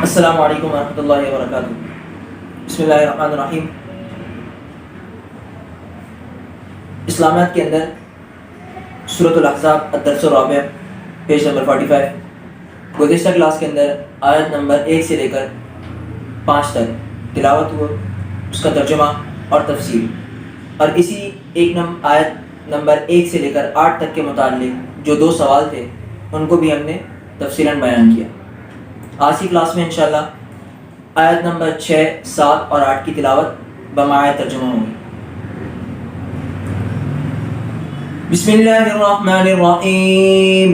السلام علیکم ورحمۃ اللہ وبرکاتہ۔ بسم اللہ الرحمن الرحیم۔ اسلامیات کے اندر سورۃ الاحزاب الدرس الرابع پیج نمبر 45، گزشتہ کلاس کے اندر آیت نمبر 1 سے لے کر 5 تک تلاوت ہوا، اس کا ترجمہ اور تفسیر، اور اسی آیت نمبر 1 سے لے کر 8 تک کے متعلق جو 2 سوال تھے ان کو بھی ہم نے تفصیلاً بیان کیا۔ آج کی کلاس میں انشاءاللہ آیت نمبر 6، 7 اور 8 کی تلاوت بمعنی ترجمہ ہوگی۔ بسم اللہ الرحمن الرحیم۔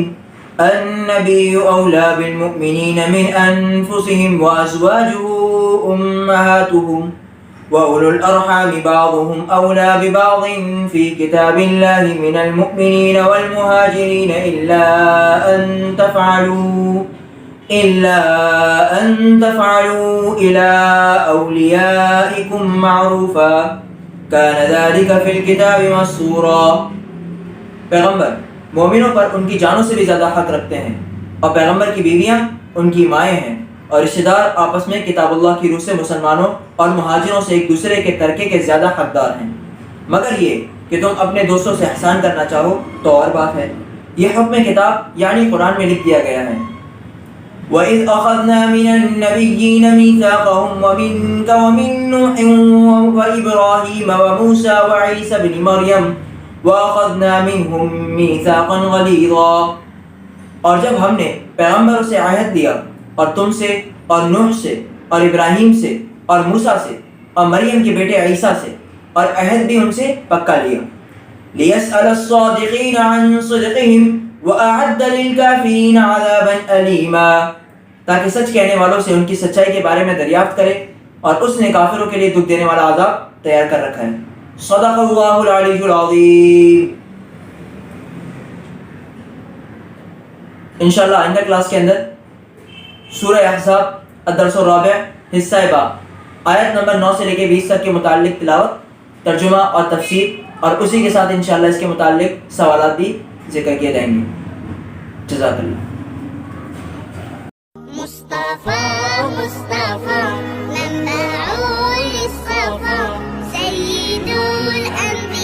النبی اولی بالمؤمنین من انفسهم وازواجه امہاتهم وأولو الأرحام بعضهم أولى ببعض في كتاب الله من المؤمنين والمهاجرين إلا أن تفعلوا إلى أوليائكم معروفا كان ذلك في الكتاب مسطورا۔ پیغمبر مومنوں پر ان کی جانوں سے بھی زیادہ حق رکھتے ہیں، اور پیغمبر کی بیویاں ان کی مائیں ہیں، اور رشتہ دار آپس میں کتاب اللہ کی روح سے مسلمانوں اور مہاجروں سے ایک دوسرے کے ترکے کے زیادہ حقدار ہیں، مگر یہ کہ تم اپنے دوستوں سے احسان کرنا چاہو تو اور بات ہے۔ یہ حکم کتاب یعنی قرآن میں لکھ دیا گیا ہے۔ وَإِذْ أَخَذْنَا مِنَ النَّبِيِّينَ مِيثَاقَهُمْ وَمِنْكَ وَمِن نُوحٍ وَإِبْرَاهِيمَ وَمُوسَى وَعِيسَى ابْنِ مَرْيَمَ وَأَخَذْنَا مِنْهُم مِّيثَاقًا غَلِيظًا، اور جب ہم نے پیغمبروں سے عہد لیا، اور تم سے اور نوح سے اور ابراہیم سے اور موسیٰ سے اور مریم کے بیٹے عیسیٰ سے، اور عہد بھی ان سے پکا لیا۔ لِيَسْأَلَ الصَّادِقِينَ عَن صِدْقِهِمْ وَأَعَدَّ لِلْكَافِرِينَ عَذَابًا أَلِيمًا، تاکہ سچ کہنے والوں سے ان کی سچائی کے بارے میں دریافت کرے، اور اس نے کافروں کے لیے دکھ دینے والا عذاب تیار کر رکھا ہے۔ صدق اللہ العلی العظیم۔ انشاءاللہ آئندہ کلاس کے اندر سورہ احزاب الدرس الرابع حصہ با آیت نمبر 9 سے لے کے 20 تک کے متعلق تلاوت، ترجمہ اور تفسیر، اور اسی کے ساتھ انشاءاللہ اس کے متعلق سوالات بھی ذکر کیے جائیں گے۔ جزاک اللہ۔